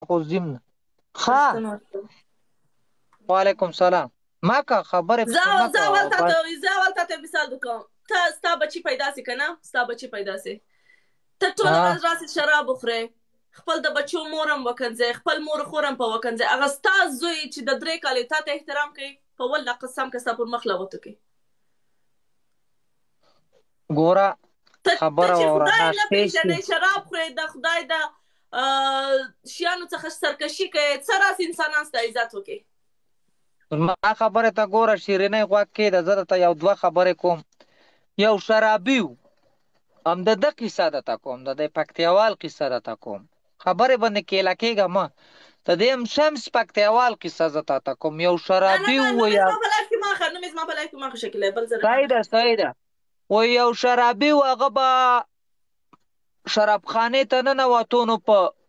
خو زم نه. ښه. وعلیکم سلام. ما که خبرې پسې مه کوه بس. زه اول تاته مثال وکم. ته ستا بچي پیدا سي کنه، ستا بچي پیدا سي، ته ټوله ورځ راسې شراب وخورې، خپل د بچو مور هم وکنځې، خپل مور خور هم په وکنځې، هغه ستا زوی چې د 3 کالې تا ته احترام کوي، په والله قسم که ستا پر مخ لغوته کوي. ګوره ته خبره چې واوره خدای نه ناشتې شي. پېژنې، شراب خورې، د خدای د شیانو څخه سرکشي کوې، څه راس انسانان ستا عزت وکړي. ما خبرې ته ګوره شیرینۍ غوږ کېږده، زه درته یو دوه خبرې کوم. یو شرابي و، همد ده قصه درته کوم، د دې پکتیاوال قصه درته کوم. خبرې باندې کېله کېږه مه. د دې ام شمس پکتیاوال قصه زه تاته کوم. یو شرابي و نوم یې یا زما په لاس کې ماخه، نوم یې زما په لاس کې ماخه شکله بل زره. صحیح ده صحیح ده. و یو شرابي و، هغه به شرابخانې ته ننوتو، نو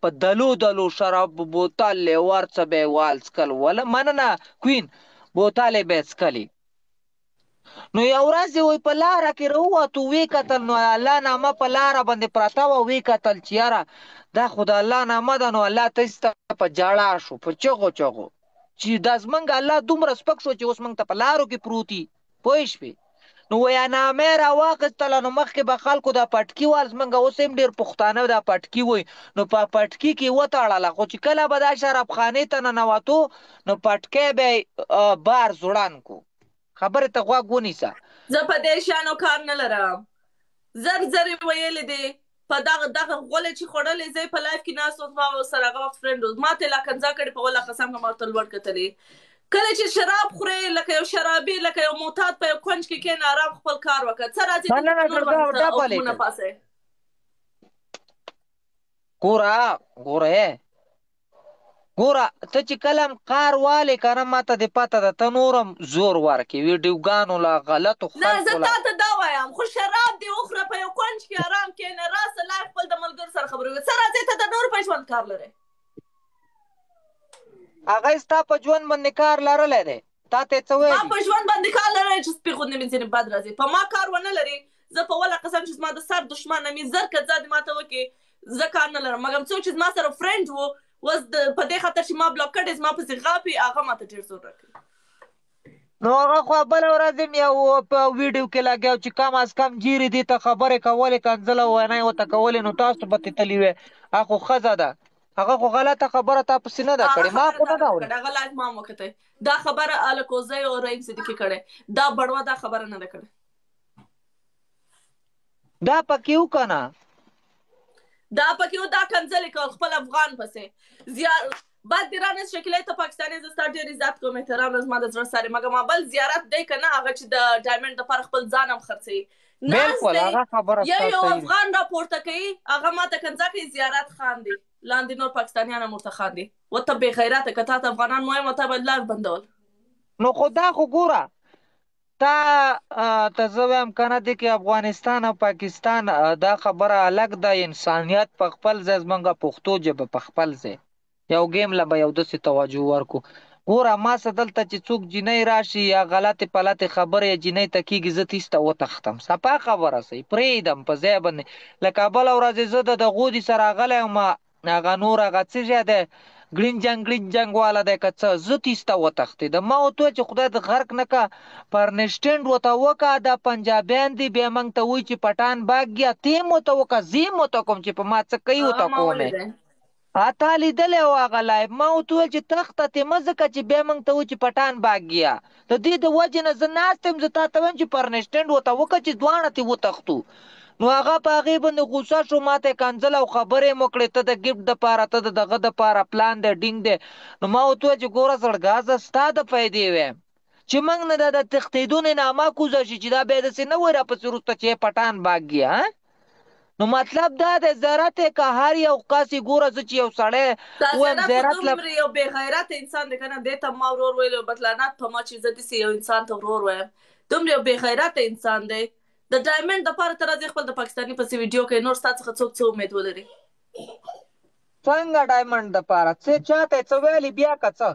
په دلو دلو شراب بوتل یې ورڅه به یې وال څکل. وله مننه کوین، بوتل یې به یې څکلې. نو یو ورځ یې وایي په لاره کې راووتو، ویې کتل، نو الله نامه په لاره باندې پرته وه. ویې کتل چې یاره دا خو د الله نامه ده. نو الله تاسې ته په جړا شو، په چغو چغو، چې دا زمونږ الله دومره سپک شو چې اوس موږ ته په لارو کې پروت وي. پوه شوې؟ نو ویا نامه یې راواخیستله. نو مخکې به خلکو دا پټکي وال، زمونږ اوس هم ډېر پښتانه دا پټکي وایي، نو په پټکي کې وتړله. خو چې کله به دا شرابخانې ته ننوتو، نو پټکی به یې بار زوړن کو. خبرې ته غوږ ونیسه. زه په دې شیانو کار نه لرم. زر یې ویلې دي، په دغه غولې چې خوړلې، زه په لایف کې ناست وم، ما ورسره هغه وخت فرینډ و، ما ته یې لا کنځا کړې، په والله قسم که ما ورته لوړ کتلې. کله چې شراب خورې لکه یو شرابي، لکه یو معتاد، په یو کونج کې کښېنه، آرام خپل کار وکړه. څه راځي دلته په نور باندې حکمونه پاسئ. ګوره ته چې کله هم قار والې که نه، ما ته دې پته ده ته نورم زور ورکې ویډیوګانو له غلطو نه خلکو زه له. تا ته دا وایم، خو شراب دې وخوره، په یو کونج کې آرام کښېنه، راسه لا خپل د ملګرو سره خبرې وکړه. څه راځي ته د نورو په ژوند کار لرې. هغه ستا په ژوند باندې کار لرلی دی، تا ته یې څه ویلي؟ ما په ژوند باندې کار لري چې سپي غوندې مې ځینې بد راځي. په ما کار ونه لري، زه په والله قسم چې زما د سر دښمن مې زر که ځا دې ما ته وکړي، زه کار نه لرم. مګر څوک چې زما سره فرینډ و، اوس په دې خاطر چې ما بلاک کړی، زما پسې غاپي، هغه ما ته ډېر زور راکوي. نو هغه خو بله ورځ هم یو په ویډیو کې لګیا چې کم از کم جیرې دې ته خبرې کولې، کنځله وینا یې ورته کولې، نو تاسو به تللي وې. هغه خو ښځه ده، هغه خو غلطه خبره تا پسې نه ده کړې. ما خو نه ده اورېدې. هغه لایف ما هم وکتی، دا خبره الکوزی او رحیم صدیقي کړې، دا بړوه دا خبره نه ده کړې. دا پکې و که نه، دا پکې و، دا کنځلې کول خپل افغان پسې. بد دې رانه شکیلې ته پاکستاني، زه ستا ډېر عزت کوم، احترام لرم، زما د زړه سر یې. مګر ما بل زیارت دی که نه، هغه چې د ډایمنډ دپاره خپل ځان هم خرڅوي. بلکل هغه خبره ستا یو صحیح ده. افغان راپورته کوي، هغه ما ته کنځا کوي، زیارت خاندي، لاندې نور پاکستانیان هم ورته خاندي. ورته بې غیرته، که تا ته افغانان مهم و، تا به لار بندول. نو خو دا خو ګوره ته زه وایم که نه، دې کې افغانستان او پاکستان دا خبره الګ ده. انسانیت په خپل ځای، زمونږ پښتو ژبه په خپل ځای. یو ګیم له به یو داسې توجه ورکو. ګوره ما څه دلته چې څوک جینۍ راشي یا غلطې پلطې خبرې یا جینۍ ته کېږي، زه تیسته وتښتم. صفا خبره صحیح پرېږدم په ځای باندې. لکه بله ورځ زه د غودي سره راغلی وم، هغه نور هغه څه شی دی ګړینجنګ والا دی که څه، زه تیسته وتښتېدم. ما ورته وویل چې خدای دې غرق نه که، پرنسټنډ ورته وکړه، دا پنجابیان دي، بیا موږ ته وایي چې پټان باګ ګیا، ته یې م ورته وکړه، زه یې م ورته کوم چې په ما څه کوي ورته کوم یې. تا لیدلی و هغه لایف. ما ورته وویل چې تخته تې مه ځکه چې بیا موږ ته وایي چې پټان باګ ګیا. د دې د وجې نه زه ناست یم، زه تا ته وایم چې پرنسټنډ ورته وکړه چې دواړه ترې وتښتو. نو هغه په هغې باندې غوسه شو، ما ته یې کنځل او خبرې یې وکړې، ته د ګفټ دپاره، ته د دغه دپاره پلان دی ډینګ دی. نو ما ورته وویل چې ګوره زړګا، زه ستا د پیدې ویم چې موږ نه د تښتېدو نه نامه کوزه شي، چې دا بیا داسې نه وایي راپسې وروسته چې پټان باګ ګیا. نو مطلب دا دی زیارت یې که هر یو کس یې ګوره، زه چې یو سړی ووایم زیارت له دومره یو بې غیرته انسان دی که نه، دې ته ما ورور ویلو، بټلانات په ما چې زه داسې یو انسان ته ورور وایم، دومره یو بې غیرته انسان دی. د ډایمنډ دپاره ته راځي خپل د پاکستاني پسې ویډیو کوي، نور ستا څخه څوک څه امید ولري؟ څنګه ډایمنډ دپاره څه چا ته یې څه ویلي بیا که څه؟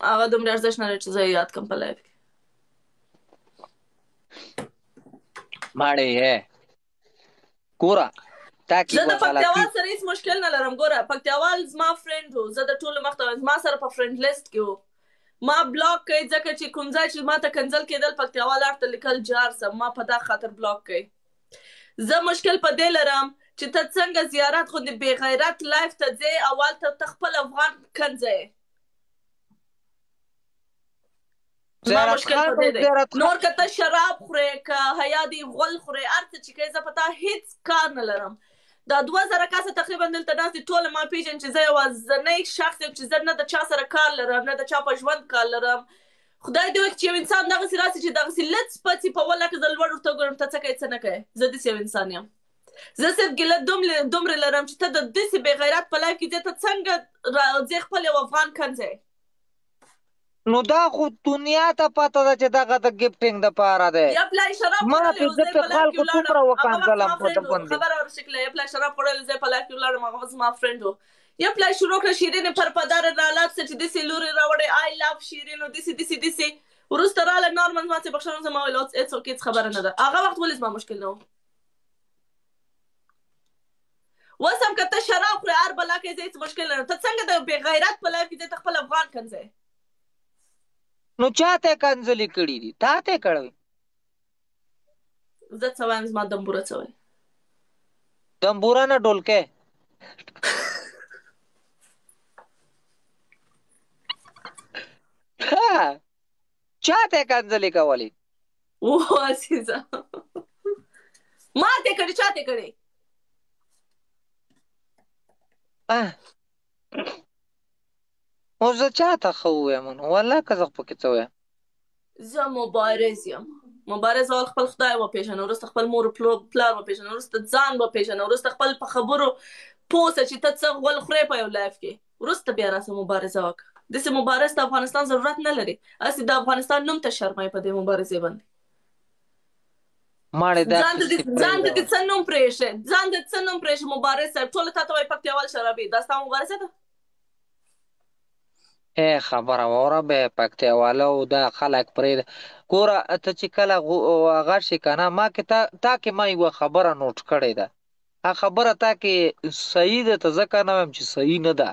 هغه دومره ارزښت نه لري چې زه یې یاد کړم په لایف کې. ماړې ګوره تاکي زه د وصلاتي پکتیاوال سره هیڅ مشکل نه لرم. ګوره پکتیاوال زما فرند و، زه د ټولو مخ ته ما سره په فرند لیست کې و. ما بلاک کوي ځکه چې کوم ځای چې ما ته کنځل کېدل پکتیاوال اړ ته لیکل جار سم، ما په دا خاطر بلاک کوي. زه مشکل په دې لرم چې ته څنګه زیارت خو د بې غیرت لایف ته ځې او هلته ته خپل افغان کنځې. زما زیارت مشکل خان په او دې دی. زیارت خان نور که ته شراب خورې که حیا دي غول خورې هر څه چې کوې زه په تا هیڅ کار نه لرم. دا 2000 کسه تقریبا دلته ناست دي ټول ما پیژني چې زه یوازینی شخص یم چې زه نه د چا سره کار لرم نه د چا په ژوند کار لرم. خدای دې وکړي چې یو انسان دغسې راسي چې دغسې لڅ پڅې په وله کې زه لوړ ورته وګورم ته څه کوې څه نه کوې. زه داسې یو انسان یم. زه صرف ګیله دومره لرم چې ته د داسې بې غیرت په لایف کې ځې ته څنګه ځې خپل یو افغان کنځې. نو دا خو دنیا ته پته ده چې دغه د ګفټینګ دپاره دی. یا پلای شراب ما خوړلی پې و زه ځکه په لایف خلکو کې څومره ولاړم هغه وخت وکنځلم زما په ده فرند و باندې. خبره ورشکله یا پلای شراب خوړلی زه په لایف کې ولاړم هغه وخت زما فرند و. یا پلای شروع کړه شیرین پرپدار رالات څه چې داسې لورې راوړې آی لف شیرین و داسې وروسته راله نارمل زما څه بخښنه زما ویل هېڅ اوکې هېڅ خبره نه ده. هغه وخت ولې زما مشکل نه و. اوس هم که ته شراب خورې هر بلا کې زه هېڅ مشکل نه لرم. ته څنګه د بې غیرت په لایف کې ځې ته خپل افغان کنځې. نو چا ته کنځلې کړي دي؟ تا ته کړی؟ زه څه وایم زما دمبوره څه وایي. دمبوره نه ډولکی. چا ته کنځلې کولې؟ اوه عزیزه ما ته کړي چا ته کړي؟ اوس زه چا ته ښه ووایم نو والله که زه پکې څه ووایم. زه مبارز یم. مبارز اول خپل خدای وپېژنه وروسته خپل مور پلار وپېژنه وروسته ځان وپېژنه وروسته خپل په خبرو پوه سه چې ته څه غول خورې په یو لایف کې وروسته بیا راسه مبارزه وکړه. داسې مبارز ته افغانستان ضرورت نه لري. هسې د افغانستان نوم ته شرموي په دې مبارزې باندې. ماړې دا ځان ته دې څه نوم پرېښې ځان ته څه نوم پرېښې مبارز صاحب ټوله تا ته وایي پکتیاوال شرابي دا ستا مبارزه ده. خبره واوره به پکتیاواله او دا خلک پرېږده. ګوره ته چې کله هغه شي که نه ما کې تا کې ما یوه خبره نوټ کړې ده. هغه خبره تا کې صحیح ده ته ځکه نه وایم چې صحیح نه ده.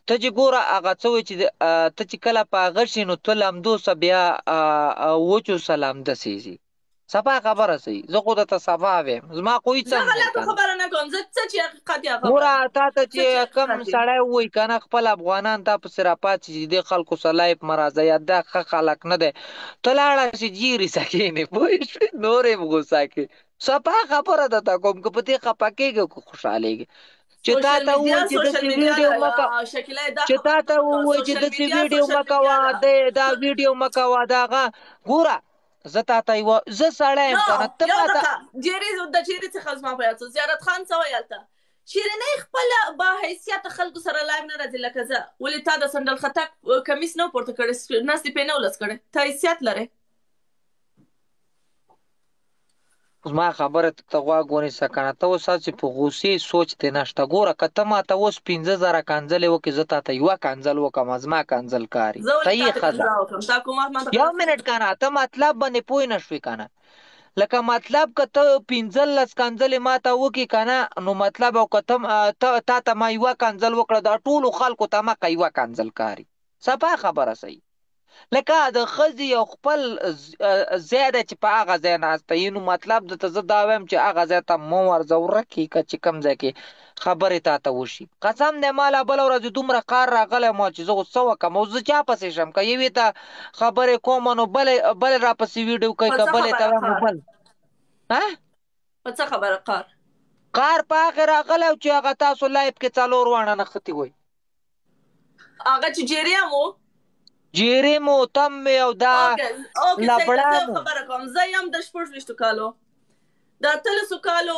ته چې ګوره هغه څه وایي چې ته چې کله په هغه شي نو ته لمدوسه بیا وچو سه لمده سي صفا خبره صحیح. زه خو درته صفا ویم زما خو هېڅ زه هم نه غلطه خبره نه کوم. زه څه چې حقیقت یا خبره ګوره تا ته څه چې چې کم حقیقت سړی ووایي که نه خپل افغانان تا پسې راپاڅي چې دې خلکو سره لایف مه راځه یا دا ښه خلک نه دی ته لاړه شي جیرې سه کښېنې پوه شوې نور یې غوسه کړې. صفا خبره درته کوم که په دې خفه کېږې که خوشحالېږې چې تا ته ووایي چې داسې ویډیو مه کوه چې تا ته ووایي چې داسې ویډیو مه کوه دا ویډیو مه کوه د هغه ګوره زه تا ته یوه زه سړی یم که نه ته یو ما ته دقیقه د جیرې څخه زما په یاد شو زیارت خان څه وایي هلته شیرینۍ خپله با حیثیته خلکو سره لایف نه راځي لکه زه. ولې تا د سنډل خطک کمیس نه پورته کړی ناستې پې نه ولس کړی ته حیثیت لرې. زما خبره ته غوږ ونیسه که نه ته اوس هسې په غوسې سوچ دې نشته. ګوره که ته ما ته اوس 15,000 کنځلې وکړې زه تا ته یوه کنځل وکړم زما کنځل کاري صحیح ښه ده. یو منټ که نه ته مطلب باندې پوه نه شوې که نه لکه مطلب که ته 15 کنځلې ما ته وکړې که نه نو مطلب او که تا ته ما یوه کنځل وکړه دا ټولو خلکو ته مکه یوه کنځل کاري صفا خبره صحیح. لکه د ښځې یو خپل ځای دی چې په هغه ځای ناسته یي نو مطلب درته زه دا وایم چې هغه ځای ته مه ورځه ورک کړي که چې کوم ځای کې خبرې تا ته وشي. قسم دی ما لا بله ورځ دومره کار راغلی ما چې زه اوس څه وکړم اوس زه چا پسې شم که یوې ته خبرې کوم نو بلې راپسې ویډیو کوي که بلې ته وایم نو بل په څه خبره کار په هغې راغلی چې هغه تاسو لایف کې 4 واڼه نښتي وایي هغه چې جیرې هم و جیرې مو تم مې او دا لبړه مو خبره کوم زه یم د 26 کالو د 13 کالو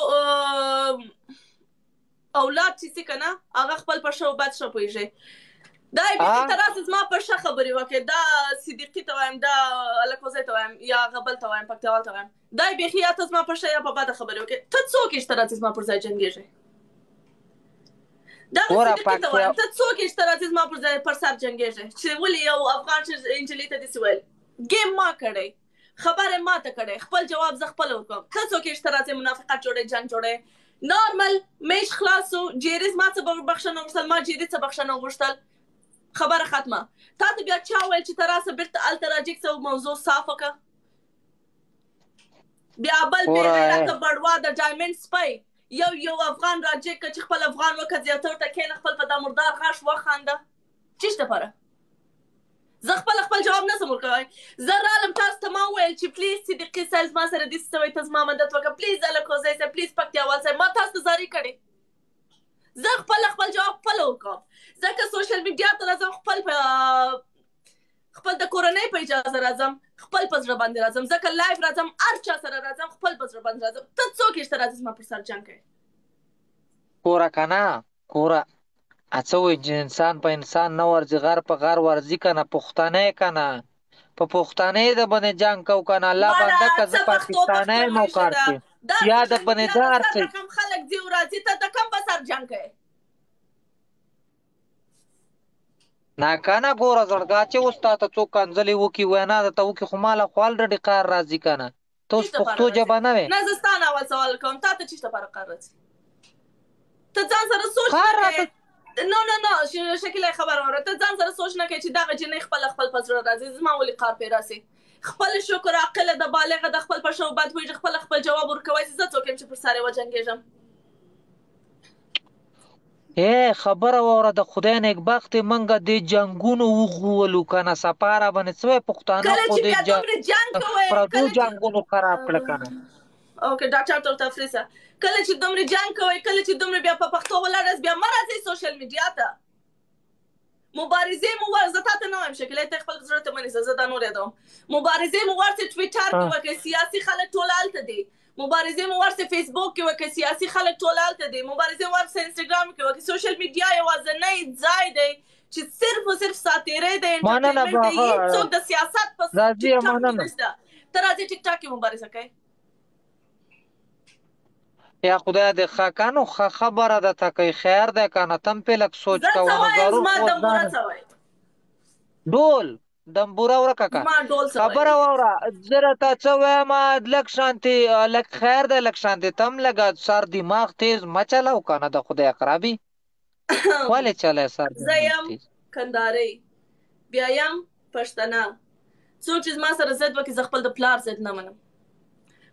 اولاد چې څه که نه هغه خپل په ښه او بد ښه پوهېږي. دا یې بیخي ته راسې زما په ښه خبرې وکړې دا صدیقي ته وایم دا الکوزۍ ته وایم یا هغه بل ته وایم پکتیاوال ته وایم دا یې بیخي یا ته زما په ښه یا په بده خبرې وکړې. ته څوک یې چې ته راسې زما پر ځای جنګېږې دا صدیقي ته وایم ته څوک یې چې ته راسې زما پر سر جنګېږې چې ولې یو افغان نجلۍ ته داسې ویل ګیم ما کړی خبرې ما ته کړی خپل جواب زه خپله ورکوم. ته څوک یې چې ته راسې منافقت جوړې جنګ جوړې نارمل میش خلاصو جیریز ما څه بخښنه وغوښتل ما جیري څه بخښنه وغوښتل خبره ختمه تا ته بیا چا ویل چې ته راسه بیرته هلته راجګ څه موضوع صافه که بیا بل پیری لکه بړوا د ډایمنډ سپی یو افغان راجګ که چې خپل افغان وکړه زیاته ورته کښېنه خپل په دا مردار غاښ وخانده چیش دپاره زه خپل جواب نسم ورکوی زه رالم تاسو ته ما وویل چې پلیز صدیقي صاحب زما سره داسې څه وایي ته زما مدد وکړه پلیز الکوزی صاحب پلیز پکتیاوال صاحب ما تاسو ته زارۍ کړې زه خپل جواب خپله ورکوم ځکه سوشل میډیا ته راځم خپل د کورنۍ په اجازه راځم خپل په زړه باندې راځم ځکه لایف راځم هر چا سره راځم خپل په زړه باندې راځم ته څوک یې چې ته راځې زما پر سر جنګ کوې کوره که نه کوره څه وایي چې انسان په انسان نه ورځي غر په غر ورځي که نه پښتنی که نه په پښتنۍ د باندې جنګ کو که نه الله بنده که زه پاکستانی یم او کار چې یا د باندې ده هر څه کم خلک ځي او راځي ته د کم په سر جنګ کوې نه که نه ګوره زړګا چې اوس تا ته څوک کنځلې وکړي وینا درته وکړي خو ماله خو الرډي قهر راځي که نه ته اوس پښتو ژبه نه وې نه زه ستا نه اول سوال کوم تا ته چیش دپاره قهر راځي ته ځان سره سوچ قهر نه راته کوې نه شکیله خبره واوره ته ځان سره سوچ نه کوې چې دغه جنۍ خپل په زړه راځي زما ولې قهر پرې راسي خپل شکر عقله د بالغه د خپل په شو بد ویږي خپل جواب ورکوی چې زه څوک یم چې پر سر یې وجنګېږم خبره واوره د خدای نیکبختې موږ دې جنګونو وغولو که نه سپاره باندې څه وایي پښتانه خو دې پردو جنګونو خراب کړه که نه اوکې ډاکټر ته ورته افریسه کله چې دومره جنګ کوئ کله چې دومره بیا په پښتو ولاړاست بیا مه راځئ سوشل میډیا ته مبارزې مو ور زه تا ته نه وایم شکیله ته خپل زړه ته مه نیسه زه دا نور یادوم مبارزې مو ورسې ټویټر کې وکړئ سیاسي خلک ټول هلته دي مبارزې مو ورسې فیسبوک کې وکړئ سیاسي خلک ټول هلته دي مبارزې مو ورسې انسټاګرام کې وکړئ سوشل میډیا یوازینی ځای دی چې صرف و صرف ساتیری دی انټرټینمنټ دی هېڅوک د سیاست په ټیک ټاک کې نشته ته راځې ټیک ټاک کې مبارزه کوې یا خدای دې ښه که نو ښه خبره ده ته کوي خیر دی که نه ته هم پرې لږ سوچ کوه نو ضرور ډول دمبوره ورکه که خبره واوره زه راته څه وایم لږ شانتې لږ خیر دی لږ شانتې ته هم لږه سر دماغ تیز مه چلو که نه د خدای خرابي ولې چلی سر زه یم کندارۍ بیا یم پښتنه څوک چې زما سره ضد وکړي زه خپل د پلار ضد نه منم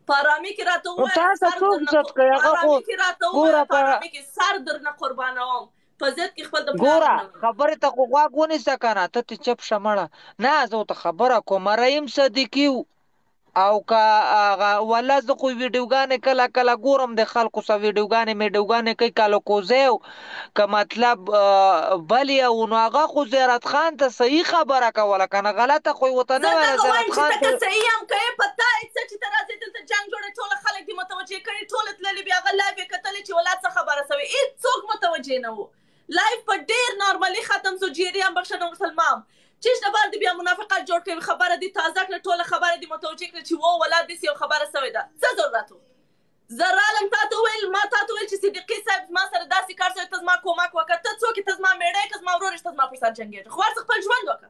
په ارامي کې راته ووایه سر درنه قربانوم په ضد کې خپل د ګوره خبرې ته خو غوږ ونیسه که نه ته ترې چپ شه مړه نه زه ورته خبره کوم رحیم صدیقي او که والله زه خو ویډیوګانې کله ګورم د خلکو سره ویډیوګانې کوي کالوکوزی که مطلب بل یو نو هغه خو زیارت خان ته صحیح خبره کوله که نه غلطه خو یې ورته نه ویله زیارت خان ته صحیح هم کوې په تا څه چې ته راځې دلته جنګ جوړې ټوله خلک دې متوجه کړي ټوله تللي بیا هغه لایف یې کتلې چې ولا څه خبره سوې هېڅوک متوجه نه و لایف په ډېر نارملي ختم سو جیري هم بخښنه وغوښتل ما هم چیش دپاره دې بیا منافقت جوړ کړي خبره دې تازه کړه ټوله خبره دې متوجه کړه چې و ولا داسې یو خبره سوې ده څه ضرورت و زه رالم تا ته وویل ما تا ته ویل چې صدیقي صاحب زما سره داسې کار سوی ته زما کومک وکړه ته څوک یې ته زما میړه یې که زما ورور یې ته زما پر سر جنګېږې خو ورڅه خپل ژوند وکړه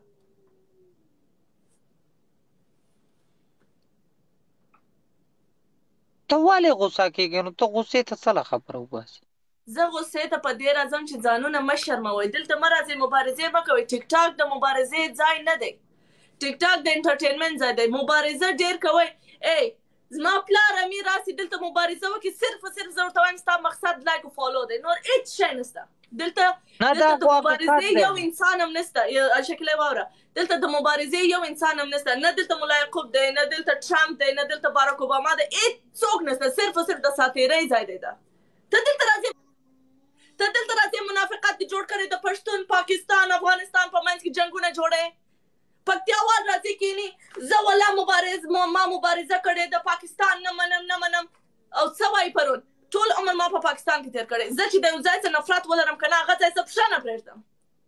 ته ولې غوسه کېږې نو ته غوسې ته څه له خبره وباسې زه غوسې ته په دې راځم چې ځانونه مه شرموئ دلته مه راځئ مبارزې مه کوئ ټیک ټاک د مبارزې ځای نه دی ټیک ټاک د انټرټینمنټ ځای دی مبارزه ډېر کوئ زما پلار امیر راسي دلته مبارزه وکړي صرف و صرف زه ورته وایم ستا مقصد لایک او فالو دی نور هېڅ شی نشته دلته د مبارزې یو انسان هم نشته شکیله واوره دلته د مبارزې یو انسان هم نشته نه دلته ملا یعقوب دی نه دلته ټرمپ دی نه دلته باراک اوباما دی هېڅوک نشته صرف و صرف د ساتیرۍ ځای دی دا ته دلته راځې منافقت دې جوړ کړی د پښتون پاکستان افغانستان په منځ کې جنګونه جوړی پکتیاوال راځي کینی زه والله ما مبارزه کړې د پاکستان نه منم او څه وایي پرون ټول عمر ما په پاکستان کې تیر کړی زه چې د یو ځای څه نفرت ولرم که نه هغه ځای څه پښه نه پرېږدم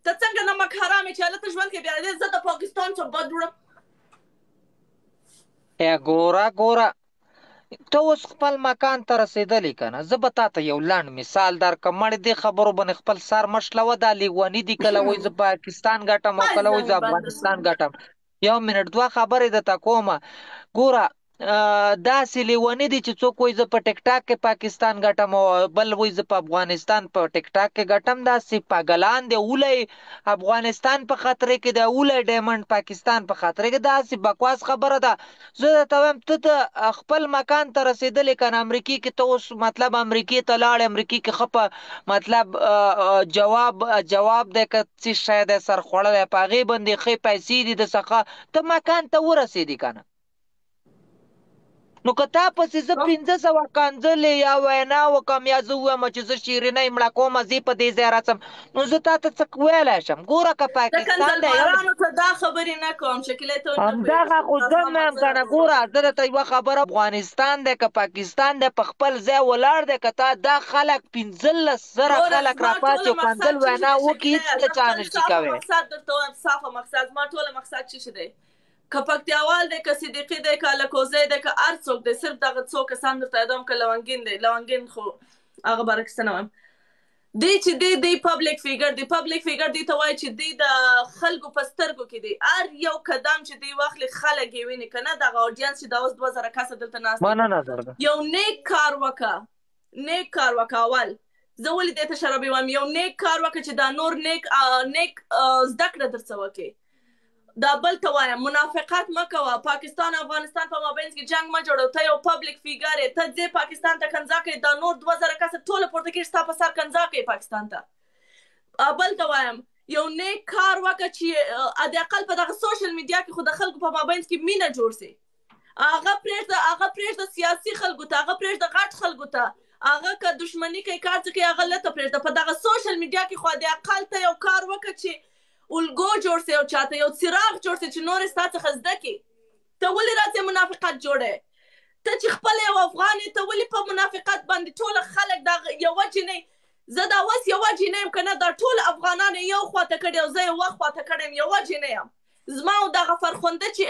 ته څنګه نمک حرام یې چې هلته ژوند کې بیا زه د پاکستان څخه بد وړم ګوره ته اوس خپل مکان ته رسېدلی که نه زه به تا ته یو لنډ مثال درکړم مړې دې خبرو باندې خپل سر مه شلوه دا لیوني دي کله وایي زه پاکستان ګټم او کله وایي زه افغانستان ګټم یو منټ دوه خبرې درته کومه ګوره داسې لیونی دي چې څوک وایي زه په ټیک ټاک کې پاکستان ګټم او بل وایي زه په افغانستان په ټیک ټاک کې ګټم. داسې پاگلان دی. اولی افغانستان په خطر کې دی، اولی ډایمنډ پاکستان په خطر کې. داسې بکواس خبره ده. زه درته وایم ته ته خپل مکان ته رسېدلې که نه امریکې کې، ته اوس مطلب امریکې ته لاړې، امریکې کې ښه په مطلب جواب دی که څه شی دی سر خوړلی، په هغې باندې ښې پیسې دي د څخه، ته مکان ته ورسېدې که نه. نو که تا پسې زه 500 کنځلې یا وینا وکړم یا زه ووایم چې زه شیرینۍ مړه کوم زه په دې ځای راځم، نو زه تا ته څه ویلی شم؟ ګوره که د پاکستان دی کنځلوارانو ته دا خبرې نه کوم، شکیلې ته نه همدغه خو زه پوهېږم. نه یم که نه. ګوره زه درته یوه خبره، افغانستان دی که پاکستان دی په خپل ځای ولاړ دی. که تا دا خلک 15,000 خلک راپاڅي او کنځل وینا وکړي، هېڅ د چا نشي کوی. مقصد درته وایم، صافه مقصد، زما ټوله مقصد څه دی، که پکتیاوال دی، که صدیقي دی، که لکوزی دی، که هر څوک دی، صرف دغه څو کسان درته یادوم. که لونګین دی، لونګین خو هغه باره کیسه نه وایم. دی چې دی پبلک فیګر دی، پبلک فیګر دی ته وایي چې دی د خلکو په سترګو کې دی. هر یو قدم چې دی واخلي خلک یې ویني، که نه دغه اودینس چې دا اوس 2000 کسه دلته ناست دي، مننه درته. یو نیک کار وکړه، نیک کار وکړه. اول زه ولې دې ته شرابي وایم، یو نیک کار وکړه چې دا نور نیک زده کړه درڅه وکړي. دا بل ته وایم منافقت مه کوه. پاکستان او افغانستان په مابینځ کې جنګ مه جوړوه. ته یو پبلک فیګر یې، ته ځې پاکستان ته کنځا کوې، دا نور 2000 کسه ټوله پورته کېږي ستا په سر کنځا کوي پاکستان ته. بل ته وایم یو نیک کار وکړه چې حداقل په دغه سوشل میډیا کې خو د خلکو په مابینځ کې مینه جوړ سي. هغه پرېږده سیاسي خلکو ته، هغه پرېږده غټ خلکو ته، هغه که دښمني کوي کار څه کوي هغه لته پرېږده. په دغه سوشل میډیا کې خو حداقل ته یو کار وکړه چې الګو جوړ سي او چاته یو څراغ جوړ سي چې نور ستا څخه زده کړي. ته ولې راځې منافقت جوړې؟ ته چې خپل یو افغان یې، ته ولې په منافقت باندې ټوله خلک دا یوه جنۍ، زه دا اوس یوه جنۍ یم که نه، دا ټول افغانان یې یو خواته کړي او زه یې خواته کړی یم، یوه جنۍ یم. زما او دغه فرخنده چې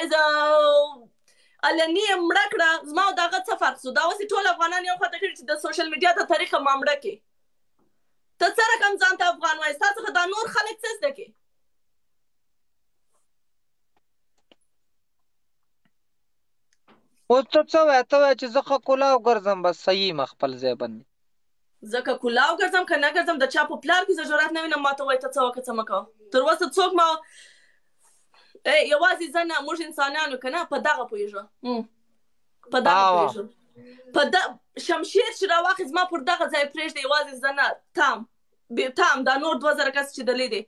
علني یې مړه کړه، زما او دغه څه فرق سو؟ دا اوس یې ټول افغانان یو خواته کړي چې د سوشل میډیا د طریقه ما مړه کړي. ته څه رقم ځان ته افغان وایې؟ ستا څخه دا نور خلک څه زده کړي؟ اوس ته څه وایې؟ ته وایې چې زه ښه کلاو ګرځم، بس صحیح یم خپل ځای باندې. زه که کلاو ګرځم که نه ګرځم، د چا په پلار کې زه جرأت نه وینم ما ته وایي ته څه وکړه څه مه کوه. تر اوسه څوک ما یوازې زه نه، موږ انسانان یو که نه، په دغه پوهېږو، په دغه پوهېږو، په شمشیر چې راواخلي زما پر دغه ځای پرېږده، یوازې زه نه، تام دا نور 2000 کس چې دلې دي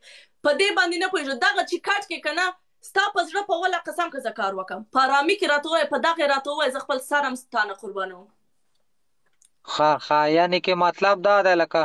په دې باندې نه پوهېږو. دغه چې کټ کې که نه، ستا په زړه په وله قسم که زه کار وکړم، په ارامي کې راته ووایه، په دغه یې راته ووایه، زه خپل سر هم ستا نه قربانوم. ښه یعنې کې مطلب دا دی لکه